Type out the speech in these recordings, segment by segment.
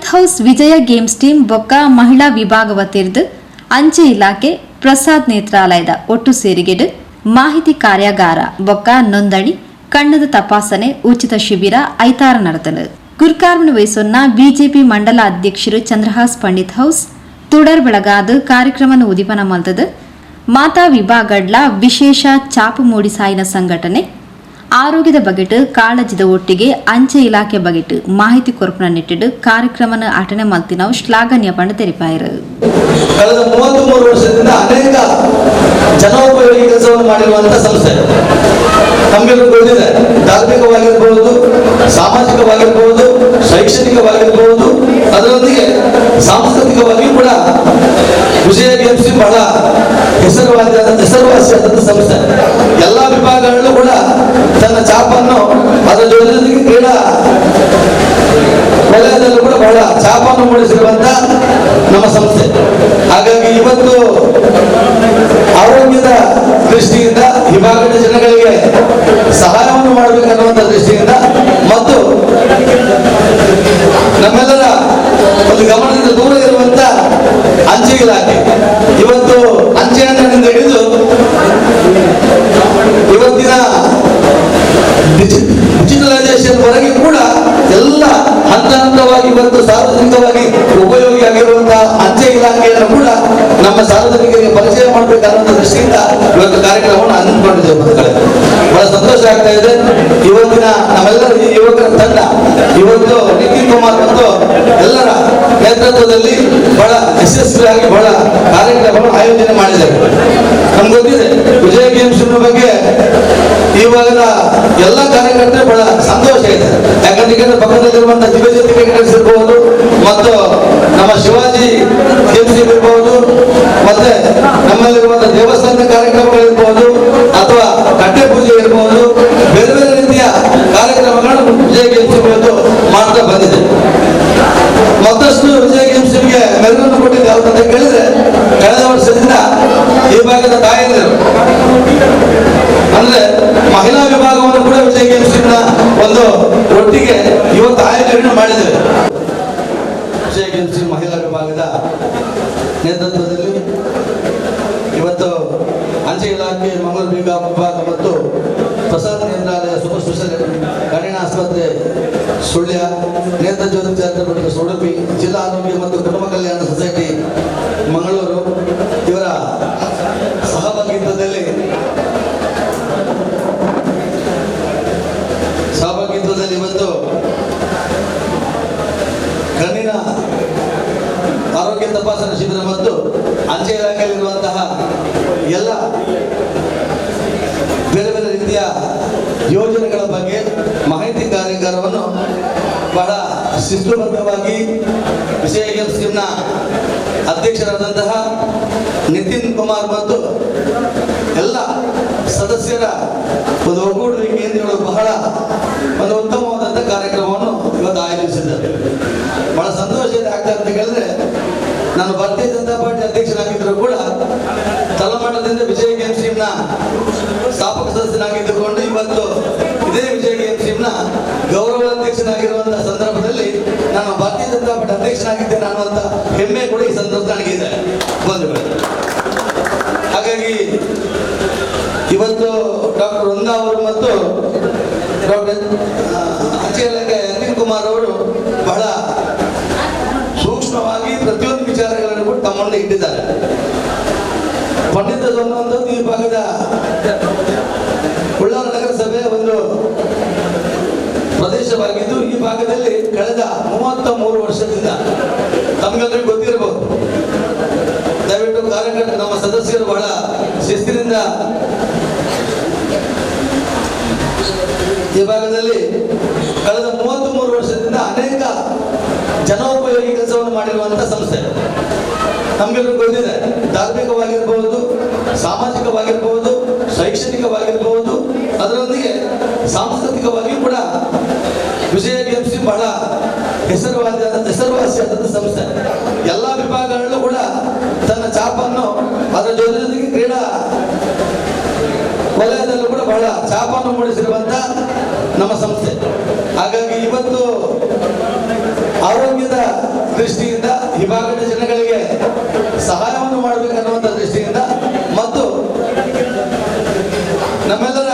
Pandit house ವಿಜಯ games team ಬೊಕ್ಕ ಮಹಿಳಾ ವಿಭಾಗವ ತೆರೆದು ಅಂಚೆ ಇಲಾಖೆ ಪ್ರಸಾದ್ ನೇತ್ರಾಲಯದ ಒಟ್ಟು ಸೇರಿಗೆಡು ಮಾಹಿತಿ ಕಾರ್ಯಾಗಾರ ಬೊಕ್ಕ ನೋಂದಣಿ ಕಣ್ಣದ ತಪಾಸಣೆ ಉಚಿತ ಶಿಬಿರ ಐತಾರ ನಡೆದಲು ಗುರ್ಕಾರ್ಮನ ವಹಿಸೊನ್ನ ಬಿಜೆಪಿ ಮಂಡಲ ಅಧ್ಯಕ್ಷರು ಚಂದ್ರಹಾಸ್ ಪಂಡಿತ್ ಹೌಸ್ ತುಡರ್ ಬೆಳಗಾದ ಕಾರ್ಯಕ್ರಮ ಉದಿಪನ ಮಲ್ತದ ಮಾತಾ ವಿಭಾಗಡ್ಲ ವಿಶೇಷ ಚಾಪು ಮೂಡಿಸಾಯಿನ ಸಂಘಟನೆ ಆರೋಗ್ಯದ ಬಗೆಟ್ ಕಾಳಜಿದ ಒಟ್ಟಿಗೆ ಅಂಚೆ ಇಲಾಖೆ ಬಗೆಟ್ ಮಾಹಿತಿ ಕೊರಪನ ನಿಟ್ಟಿಡು ಕಾರ್ಯಕ್ರಮನ ಆಟನೆ ಮಲ್ತಿನವು ಶ್ಲಾಘನೀಯ ಪಂಡ ತೆರಿಪಾಯರು. ಕಳೆದ 33 ವರ್ಷದಿಂದ ಅನೇಕ ಜನೋಪಯೋಗಿ ಕೆಲಸವನ್ನು ಮಾಡಿರುವಂತಹ ಸಂಸ್ಥೆ ನಮಗೆಲ್ಲರೂ ಗೊತ್ತಿದೆ. ಧಾರ್ಮಿಕವಾಗಿರಬಹುದು, ಸಾಮಾಜಿಕವಾಗಿರಬಹುದು, ಶೈಕ್ಷಣಿಕವಾಗಿರಬಹುದು, ಅದರೊಂದಿಗೆ ಸಾಂಸ್ಕೃತಿಕವಾಗಿ ಕೂಡ ವಿಜಯ ಗೇಮ್ಸ್ ಬಹಳ ಹೆಸರುವಾಸಿಯಾದಂಥ ಸಂಸ್ಥೆ. ಎಲ್ಲ ವಿಭಾಗಗಳಲ್ಲೂ ಕೂಡ ತನ್ನ ಛಾಪನ್ನು ಅದರ ಜೊತೆಗೆ ಕ್ರೀಡಾ ವಲಯದಲ್ಲೂ ಕೂಡ ಬಹಳ ಛಾಪನ್ನು ಮೂಡಿಸಿರುವಂತ ನಮ್ಮ ಸಂಸ್ಥೆ. ಹಾಗಾಗಿ ಇವತ್ತು ಆರೋಗ್ಯದ ದೃಷ್ಟಿಯಿಂದ ಈ ಭಾಗದ ಜನಗಳಿಗೆ ಸಹಾಯವನ್ನು ಮಾಡಬೇಕನ್ನುವಂಥ ದೃಷ್ಟಿಯಿಂದ ಮತ್ತು ನಮ್ಮೆಲ್ಲರ ಒಂದು ಗಮನದಿಂದ ದೂರ ಇರುವಂತ ಅಂಚೆ ಇಲಾಖೆ ಇವತ್ತು ಅಂಚೆಯನ್ನಿಂದ ಹಿಡಿದು ಇವತ್ತಿನ ಡಿಜಿಟಲೈಸೇಷನ್ ವರೆಗೆ ಕೂಡ ಎಲ್ಲ ಹಂತ ಹಂತವಾಗಿ ಇವತ್ತು ಸಾರ್ವಜನಿಕವಾಗಿ ಉಪಯೋಗಿಯಾಗಿರುವಂತಹ ಅಂಚೆ ಇಲಾಖೆಯನ್ನು ಕೂಡ ನಮ್ಮ ಸಾರ್ವಜನಿಕರಿಗೆ ಪರಿಚಯ ಮಾಡಬೇಕನ್ನುವಂಥ ದೃಷ್ಟಿಯಿಂದ ಇವತ್ತು ಕಾರ್ಯಕ್ರಮವನ್ನು ಹಮ್ಮಿಕೊಂಡಿದ್ದೇವೆ. ಮಕ್ಕಳೇ ಬಹಳ ಸಂತೋಷ ಆಗ್ತಾ ಇದೆ. ಇವತ್ತಿನ ನಮ್ಮೆಲ್ಲರ ಈ ಯುವಕರ ತಂಡ ಇವತ್ತು ನಿತಿನ್ ಕುಮಾರ್ ಮತ್ತು ಎಲ್ಲರ ನೇತೃತ್ವದಲ್ಲಿ ಬಹಳ ಯಶಸ್ವಿಯಾಗಿ ಬಹಳ ಕಾರ್ಯಕ್ರಮವನ್ನು ಆಯೋಜನೆ ಮಾಡಿದ್ದೇವೆ. ನಮ್ಗೆ ಗೊತ್ತಿದೆ ವಿಜಯ ಗೇಮ್ಸ್ ಬಗ್ಗೆ ಇವಾಗದ ಎಲ್ಲ ಕಾರ್ಯಕರ್ತರು ಬಹಳ ಸಂತೋಷ ಇದೆ. ಯಾಕಂದ್ರೆ ಪಕ್ಕದಲ್ಲಿರುವಂತಹ ದಿವ್ಯಜ್ಯೋತಿ ಕ್ರಿಕೆಟರ್ಸ್ ಇರಬಹುದು, ಮತ್ತು ನಮ್ಮ ಶಿವಾಜಿ ಗೇಮ್ಸ್ ಇರಬಹುದು, ಮತ್ತೆ ನಮ್ಮಲ್ಲಿರುವಂತಹ ದೇವಸ್ಥಾನದ ಕಾರ್ಯಕ್ರಮಗಳಿರ್ಬಹುದು ಅಥವಾ ಕಟ್ಟೆ ಪೂಜೆ ಇರಬಹುದು, ಬೇರೆ ಬೇರೆ ರೀತಿಯ ಕಾರ್ಯಕ್ರಮಗಳನ್ನು ವಿಜಯ ಗೇಮ್ಸ್ ಇವತ್ತು ಮಾಡ್ತಾ ಬಂದಿದೆ. ಮತ್ತಷ್ಟು ವಿಜಯ ಗೇಮ್ಸ್ಗೆ ಮೆರುಗನ್ನು ಕೊಟ್ಟಿದೆ ಯಾವ್ದಂತ ಕೇಳಿದ್ರೆ ಕಳೆದ ವರ್ಷದಿಂದ ಈ ಭಾಗದ ತಾಯಂದಿರು ಅಂದ್ರೆ ಮಹಿಳಾ ವಿಭಾಗವನ್ನು ಕೂಡ ವಿಜಯ ಗೇಮ್ಸ್ ಒಂದು ಒಟ್ಟಿಗೆ ಇವತ್ತು ಆಯೋಜನೆ ಮಾಡಿದ್ದೇವೆ. ವಿಜಯ ಗೇಮ್ಸ್ ಮಹಿಳಾ ವಿಭಾಗದ ನೇತೃತ್ವದಲ್ಲಿ ಇವತ್ತು ಅಂಚೆ ಇಲಾಖೆ ಮಂಗಳೂರು ವಿಭಾಗ ಮತ್ತು ಪ್ರಸಾದ್ ನೇತ್ರಾಲಯ ಸೂಪರ್ ಸ್ಪೆಷಾಲಿಟಿ ಕಣ್ಣಿನ ಆಸ್ಪತ್ರೆ ಸುಳ್ಯ, ನೇತ್ರಜ್ಯೋತಿ ಚಾರಿಟಬಲ್ ಉಡುಪಿ, ಜಿಲ್ಲಾ ಆರೋಗ್ಯ ಮತ್ತು ಕುಟುಂಬ ಕಲ್ಯಾಣ ಸೊಸೈಟಿ ಮಂಗಳೂರು ಇವರ ಸಹಭಾಗಿತ್ವದಲ್ಲಿ ಇವತ್ತು ಕಣ್ಣಿನ ಆರೋಗ್ಯ ತಪಾಸಣಾ ಶಿಬಿರ ಮತ್ತು ಅಂಚೆ ಇಲಾಖೆಯಲ್ಲಿರುವಂತಹ ಎಲ್ಲ ಬೇರೆ ಬೇರೆ ರೀತಿಯ ಯೋಜನೆಗಳ ಬಗ್ಗೆ ಮಾಹಿತಿ ಕಾರ್ಯಾಗಾರವನ್ನು ಬಹಳ ಶಿಸ್ತುಬದ್ಧವಾಗಿ ವಿಜಯ ಗೇಮ್ಸ್ ಟೀಮ್ನ ಅಧ್ಯಕ್ಷರಾದಂತಹ ನಿತಿನ್ ಕುಮಾರ್ ಮತ್ತು ಎಲ್ಲ ಸದಸ್ಯರ ಒಂದು ಒಗ್ಗೂಡುವಿಕೆಯಿಂದ ಬಹಳ ಒಂದು ಉತ್ತಮವಾದಂತಹ ಕಾರ್ಯಕ್ರಮವನ್ನು ಇವತ್ತು ಆಯೋಜಿಸಿದ್ದಾರೆ. ಬಹಳ ಸಂತೋಷ ಆಗ್ತಾ ಅಂತ ಹೇಳಿದ್ರೆ, ನಾನು ಭಾರತೀಯ ಜನತಾ ಪಾರ್ಟಿ ಅಧ್ಯಕ್ಷನಾಗಿದ್ದರೂ ಕೂಡ ತಳಮಟ್ಟದಿಂದ ವಿಜಯ ಗೇಮ್ಸ್ ಟೀಮ್ನ ಸ್ಥಾಪಕ ಸದಸ್ಯನಾಗಿದ್ದುಕೊಂಡು ಇವತ್ತು ಇದೇ ವಿಜಯ ಗೇಮ್ಸ್ ಟೀಮ್ನ ಗೌರವ ಅಧ್ಯಕ್ಷನಾಗಿರುವಂತಹ ಸಂದರ್ಭದಲ್ಲಿ ನಾನು ಭಾರತೀಯ ಜನತಾ ಪಾರ್ಟಿ ಅಧ್ಯಕ್ಷನಾಗಿದ್ದೇನೆ ಅನ್ನುವಂಥ ಹೆಮ್ಮೆ ಕೂಡ ಈ ಸಂದರ್ಭ ನನಗಿದೆ ಬಂಧುಗಳು. ಹಾಗಾಗಿ ಇವತ್ತು ಡಾಕ್ಟರ್ ವೃಂದಾ ಅವರು ಮತ್ತು ಡಾಕ್ಟರ್ ಅಂಚೆ ಇಲಾಖೆ ನಿತಿನ್ ಕುಮಾರ್ ಅವರು ಬಹಳ ಸೂಕ್ಷ್ಮವಾಗಿ ಪ್ರತಿಯೊಂದು ವಿಚಾರಗಳನ್ನು ಕೂಡ ತಮ್ಮ ಮುಂದೆ ಇಟ್ಟಿದ್ದಾರೆ. ಪಂಡಿತ ಅನ್ನುವಂಥದ್ದು ಈ ಭಾಗದ ಉಳ್ಳಾಲ ನಗರಸಭೆಯ ಒಂದು ಪ್ರದೇಶವಾಗಿದ್ದು ಈ ಭಾಗದಲ್ಲಿ ಕಳೆದ 33 ವರ್ಷದಿಂದ ತಮಗೆಲ್ಲರಿಗೂ ಗೊತ್ತಿರಬಹುದು. ದಯವಿಟ್ಟು ಕಾರ್ಯಕರ್ತರು ನಮ್ಮ ಸದಸ್ಯರು ಬಹಳ ಶಿಸ್ತಿನಿಂದ ಈ ಭಾಗದಲ್ಲಿ ಕಳೆದ 33 ವರ್ಷದಿಂದ ಅನೇಕ ಜನೋಪಯೋಗಿ ಕೆಲಸವನ್ನು ಮಾಡಿರುವಂತಹ ಸಂಸ್ಥೆ ನಮಗೆಲ್ಲರೂ ಗೊತ್ತಿದೆ. ಧಾರ್ಮಿಕವಾಗಿರಬಹುದು, ಸಾಮಾಜಿಕವಾಗಿರಬಹುದು, ಶೈಕ್ಷಣಿಕವಾಗಿರಬಹುದು, ಅದರೊಂದಿಗೆ ಸಾಂಸ್ಕೃತಿಕವಾಗಿ ಕೂಡ ವಿಜಯ ಗೇಮ್ಸ್ ಬಹಳ ಹೆಸರುವಾಸಿಯಾದಂಥ ಸಂಸ್ಥೆ. ಎಲ್ಲ ವಿಭಾಗಗಳಲ್ಲೂ ಕೂಡ ತನ್ನ ಛಾಪನ್ನು ಅದರ ಜೊತೆಗೆ ಕ್ರೀಡಾ ವಲಯದಲ್ಲೂ ಕೂಡ ಬಹಳ ಛಾಪನ್ನು ಮೂಡಿಸಿರುವಂತ ನಮ್ಮ ಸಂಸ್ಥೆ. ಹಾಗಾಗಿ ಇವತ್ತು ಆರೋಗ್ಯದ ದೃಷ್ಟಿಯಿಂದ ಈ ಭಾಗದ ಜನಗಳಿಗೆ ಸಹಾಯವನ್ನು ಮಾಡಬೇಕನ್ನುವಂಥ ದೃಷ್ಟಿಯಿಂದ ಮತ್ತು ನಮ್ಮೆಲ್ಲರ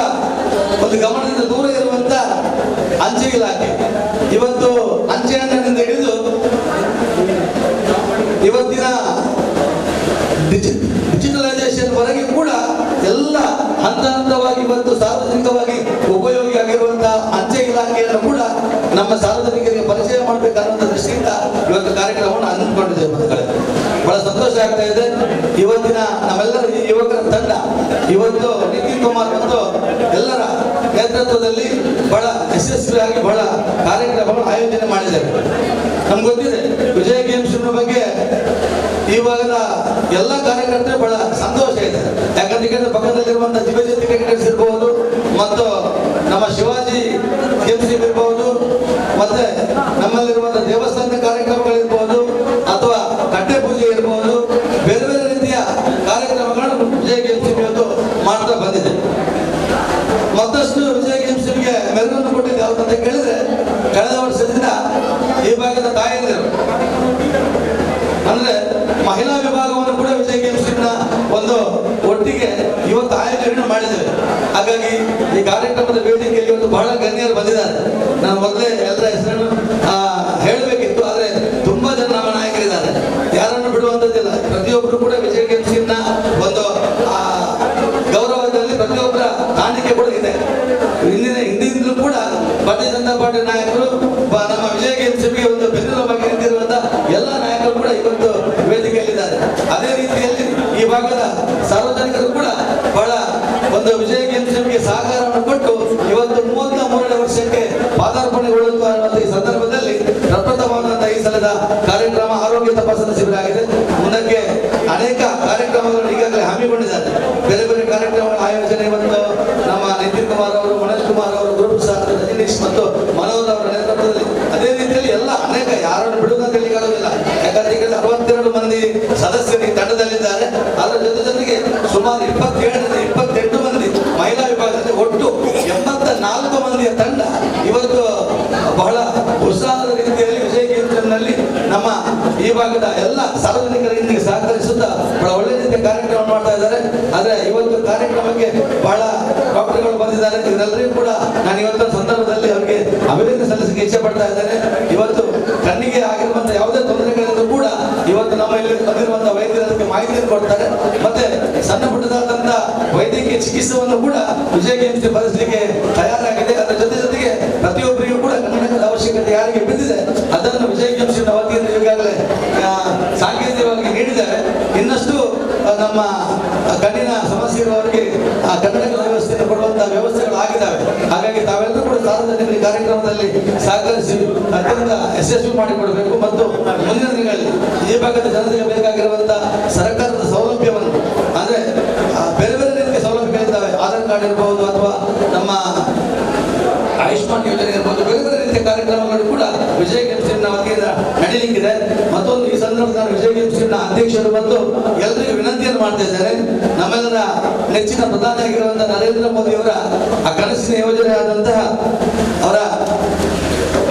ಒಂದು ಗಮನದಿಂದ ದೂರ ಇರುವಂತ ಅಂಚೆ ಇಲಾಖೆ ಇವತ್ತು ಅಂಚೆ ಅಂಗಡಿಯಿಂದ ಹಿಡಿದು ಇವತ್ತಿನ ಡಿಜಿಟಲೈಸೇಷನ್ ವರೆಗೆ ಕೂಡ ಎಲ್ಲ ಹಂತ ಹಂತವಾಗಿ ಇವತ್ತು ಸಾರ್ವಜನಿಕವಾಗಿ ಉಪಯೋಗಿ ಆಗಿರುವಂತಹ ಅಂಚೆ ಇಲಾಖೆಯನ್ನು ಕೂಡ ನಮ್ಮ ಸಾರ್ವಜನಿಕರಿಗೆ ಪರಿಚಯ ಮಾಡಬೇಕನ್ನುವಂಥ ದೃಷ್ಟಿಯಿಂದ ಇವತ್ತು ಕಾರ್ಯಕ್ರಮವನ್ನು ಹಮ್ಮಿಕೊಂಡಿದ್ದೇವೆ. ಮಕ್ಕಳೇ ಬಹಳ ಸಂತೋಷ ಆಗ್ತಾ ಇದೆ. ಇವತ್ತಿನ ನಮ್ಮೆಲ್ಲರ ಈ ಯುವಕರ ತಂಡ ಇವತ್ತು ನಿತಿನ್ ಕುಮಾರ್ ಮತ್ತು ಎಲ್ಲರ ನೇತೃತ್ವದಲ್ಲಿ ಬಹಳ ಯಶಸ್ವಿಯಾಗಿ ಬಹಳ ಕಾರ್ಯಕ್ರಮಗಳು ಆಯೋಜನೆ ಮಾಡಿದ್ದೇವೆ. ನಮ್ಗೆ ಗೊತ್ತಿದೆ ವಿಜಯ ಗೇಮ್ಸ್ ಬಗ್ಗೆ ಈ ಭಾಗದ ಎಲ್ಲ ಕಾರ್ಯಕರ್ತರು ಬಹಳ ಸಂತೋಷ ಇದೆ. ಯಾಕಂದ್ರೆ ಪಕ್ಕದಲ್ಲಿರುವಂತಹ ದಿವ್ಯಜ್ಯೋತಿ ಕ್ರಿಕೆಟರ್ಸ್ ಇರಬಹುದು ಮತ್ತು ನಮ್ಮ ಶಿವಾಜಿ ಗೇಮ್ಸ್ ಇರಬಹುದು ಮತ್ತೆ ನಮ್ಮಲ್ಲಿರುವಂತಹ ದೇವಸ್ಥಾನದ ಕಾರ್ಯಕ್ರಮಗಳಿರ್ಬಹುದು ಅಥವಾ ಕಟ್ಟೆ ಪೂಜೆ ಇರಬಹುದು, ಬೇರೆ ಬೇರೆ ರೀತಿಯ ಕಾರ್ಯಕ್ರಮಗಳನ್ನು ವಿಜಯ ಗೇಮ್ಸ್ ಇವತ್ತು ಮಾಡ್ತಾ ಬಂದಿದೆ. ಮತ್ತಷ್ಟು ವಿಜಯ ಗೇಮ್ಸ್ಗೆ ಮೆರುಗನ್ನು ಕೊಟ್ಟಿದ್ದು ಯಾವುದು ಅಂತ ಕೇಳಿದ್ರೆ ಕಳೆದ ವರ್ಷದಿಂದ ಈ ಭಾಗದ ತಾಯಂದಿರು ಅಂದ್ರೆ ಮಹಿಳಾ ವಿಭಾಗವನ್ನು ಕೂಡ ವಿಜಯ ಗೇಮ್ಸ್ ಒಂದು ಒಟ್ಟಿಗೆ ಇವತ್ತು ಆಯೋಜನೆ ಮಾಡಿದ್ದೇವೆ. ಹಾಗಾಗಿ ಈ ಕಾರ್ಯಕ್ರಮದ ವೇದಿಕೆಯಲ್ಲಿ ಇವತ್ತು ಬಹಳ ಗಣ್ಯರು ಬಂದಿದ್ದಾರೆ. ನಾನು ಮೊದಲೇ ಎಲ್ಲರ ಹೆಸರನ್ನು ಹೇಳಬೇಕಿತ್ತು, ಆದ್ರೆ ತುಂಬಾ ಜನ ನಮ್ಮ ನಾಯಕರಿದ್ದಾರೆ, ಯಾರನ್ನು ಬಿಡುವಂತದ್ದಿಲ್ಲ. ಪ್ರತಿಯೊಬ್ಬರು ಕೂಡ ವಿಜಯ ಗೇಮ್ಸ್ ಒಂದು ಗೌರವದಲ್ಲಿ ಪ್ರತಿಯೊಬ್ಬರ ಕಾಣಿಕೆ ಕೂಡ ಇದೆ. ಹಿಂದಿನಿಂದಲೂ ಕೂಡ ಭಾರತೀಯ ಜನತಾ ಪಾರ್ಟಿ ನಾಯಕರು ನಮ್ಮ ವಿಜಯ ಗೇಮ್ಸ್ಗೆ ಒಂದು ಬೆನ್ನೆಲುಬಾಗಿ ನಿಂತಿರುವಂತಹ ಎಲ್ಲ ನಾಯಕರು ಕೂಡ ಇವತ್ತು ವೇದಿಕೆಯಲ್ಲಿದ್ದಾರೆ. ಅದೇ ರೀತಿಯಲ್ಲಿ ಈ ಭಾಗದ ಸಾರ್ವಜನಿಕರು ಕೂಡ ಬಹಳ ಒಂದು ವಿಜಯ ಗೇಮ್ಸ್ಗೆ ಸಹಕಾರವನ್ನು ಕೊಟ್ಟು ಇವತ್ತು 33ನೇ ವರ್ಷಕ್ಕೆ ಪಾದಾರ್ಪಣೆಗೊಳ್ಳುವ ಈ ಸಂದರ್ಭದಲ್ಲಿ ಪ್ರಪ್ರಥಮವಾದಂತಹ ಈ ಸಲದ ಕಾರ್ಯಕ್ರಮ ಆರೋಗ್ಯ ತಪಾಸಣಾ ಶಿಬಿರ ಆಗಿದೆ. ಮುಂದಕ್ಕೆ ಅನೇಕ ಕಾರ್ಯಕ್ರಮಗಳನ್ನು ಈಗಾಗಲೇ ಹಮ್ಮಿಕೊಂಡಿದ್ದಾರೆ. ಬೇರೆ ಬೇರೆ ಕಾರ್ಯಕ್ರಮಗಳ ಆಯೋಜನೆ ಇವತ್ತು ನಮ್ಮ ನಿತಿನ್ ಕುಮಾರ್ ಅವರು, ಮನೋಜ್ ಕುಮಾರ್ ಅವರು, ಗ್ರೂಪ್ ಸಾರ್ ರಜನೀಶ್ ಮತ್ತು ಮನೋಜ್ ಅವರ ನೇತೃತ್ವದಲ್ಲಿ ಅದೇ ರೀತಿಯಲ್ಲಿ ಎಲ್ಲ ಅನೇಕ ಯಾರನ್ನು ಬಿಡುವುದಂತ ಹೇಳಿಕೊಳ್ಳುವುದಿಲ್ಲ. ಯಾಕಂದ್ರೆ ಈಗ 62 ಮಂದಿ ಸದಸ್ಯರು ಈ ತಂಡದಲ್ಲಿದ್ದಾರೆ. ಅದರ ಜೊತೆಗೆ ಸುಮಾರು 27-28 ಮಂದಿ ಮಹಿಳಾ ವಿಭಾಗದಲ್ಲಿ ಒಟ್ಟು 84 ಮಂದಿಯ ತಂಡ ಇವತ್ತು ಬಹಳ ಉತ್ಸಾಹದ ರೀತಿಯಲ್ಲಿ ವಿಜಯ ಗೇಮ್ಸ್ನಲ್ಲಿ ನಮ್ಮ ಈ ಭಾಗದ ಎಲ್ಲ ಸಾರ್ವಜನಿಕರಿಗೆ ಸಹಕರಿಸುತ್ತಾ ಬಹಳ ಒಳ್ಳೆ ರೀತಿಯ ಕಾರ್ಯಕ್ರಮ ಮಾಡ್ತಾ ಇದ್ದಾರೆ. ಆದ್ರೆ ಇವತ್ತು ಕಾರ್ಯಕ್ರಮಕ್ಕೆ ಬಹಳ ಡಾಕ್ಟರ್ಗಳು ಬಂದಿದ್ದಾರೆ. ಇವರೆಲ್ಲರಿಗೂ ಕೂಡ ನಾನು ಇವತ್ತು ಸಂದರ್ಭದಲ್ಲಿ ಅವರಿಗೆ ಅಭಿನಂದನೆ ಸಲ್ಲಿಸಕ್ಕೆ ಇಚ್ಛೆ ಪಡ್ತಾ ಇದ್ದೇನೆ. ಇವತ್ತು ಕಣ್ಣಿಗೆ ಆಗಿರುವಂತಹ ಯಾವುದೇ ತೊಂದರೆಗಳಿದ್ರು ಕೂಡ ಇವತ್ತು ನಮ್ಮ ಇಲ್ಲಿ ಬಂದಿರುವಂತಹ ವೈದ್ಯರು ಅದಕ್ಕೆ ಮಾಹಿತಿಯನ್ನು ಕೊಡ್ತಾರೆ. ಮತ್ತೆ ಸಣ್ಣ ಪುಟ್ಟದಾದಂತಹ ವೈದ್ಯಕೀಯ ಚಿಕಿತ್ಸೆಯನ್ನು ಕೂಡ ವಿಜಯ ಗೇಮ್ಸ್ ಭರಿಸಲಿಕ್ಕೆ ತಯಾರಾಗಿದೆ. ಅದರ ಜೊತೆಗೆ ಪ್ರತಿಯೊಬ್ಬರಿಗೂ ಕೂಡ ಕನ್ನಡಕದ ಅವಶ್ಯಕತೆ ಯಾರಿಗೆ ಬಿದ್ದಿದೆ ಅದನ್ನು ವಿಜಯ ಗೇಮ್ಸ್ ವತಿಯಿಂದ ಈಗಾಗಲೇ ಸಾಂಕೇತಿಕವಾಗಿ ನೀಡಿದ್ದಾರೆ. ಇನ್ನಷ್ಟು ನಮ್ಮ ಕಣ್ಣಿನ ಸಮಸ್ಯೆ ಇರುವವರಿಗೆ ಆ ಕನ್ನಡಕದ ವ್ಯವಸ್ಥೆಯನ್ನು ಕೊಡುವಂತಹ ವ್ಯವಸ್ಥೆಗಳು ಆಗಿದ್ದಾವೆ. ಹಾಗಾಗಿ ತಾವೆಲ್ಲರೂ ಕೂಡ ಸಾರ್ವಜನಿಕರ ಕಾರ್ಯಕ್ರಮದಲ್ಲಿ ಸಹಕರಿಸಿ ಅತ್ಯಂತ ಯಶಸ್ವಿ ಮಾಡಿಕೊಡಬೇಕು ಮತ್ತು ಮುಂದಿನ ದಿನಗಳಲ್ಲಿ ಈ ಭಾಗದ ಜನತೆಗೆ ಬೇಕಾಗಿರುವಂತಹ ಸರ್ಕಾರದ ಸೌಲಭ್ಯವನ್ನು ಅಂದ್ರೆ ಬೇರೆ ಬೇರೆ ರೀತಿಯ ಸೌಲಭ್ಯಗಳಿದ್ದಾವೆ. ಆಧಾರ್ ಕಾರ್ಡ್ ಇರಬಹುದು ಅಥವಾ ನಮ್ಮ ಆಯುಷ್ಮಾನ್ ಯೋಜನೆ ಇರಬಹುದು, ಬೇರೆ ಬೇರೆ ರೀತಿಯ ಕಾರ್ಯಕ್ರಮಗಳು ಕೂಡ ವಿಜಯ ಗೇಮ್ಸ್ ವತಿಯಿಂದ ನಡೀಲಿಕ್ಕಿದೆ. ಮತ್ತೊಂದು ಈ ಸಂದರ್ಭದಲ್ಲಿ ವಿಜಯ ಗೇಮ್ಸ್ ಅಧ್ಯಕ್ಷರು ಮತ್ತು ಎಲ್ಲರಿಗೂ ವಿನಂತಿಯನ್ನು ಮಾಡ್ತಾ ಇದ್ದಾರೆ. ನಮ್ಮೆಲ್ಲರ ನೆಚ್ಚಿನ ಪ್ರಧಾನಿ ಆಗಿರುವಂತಹ ನರೇಂದ್ರ ಮೋದಿ ಅವರ ಆ ಕನಸಿನ ಯೋಜನೆ ಆದಂತಹ ಅವರ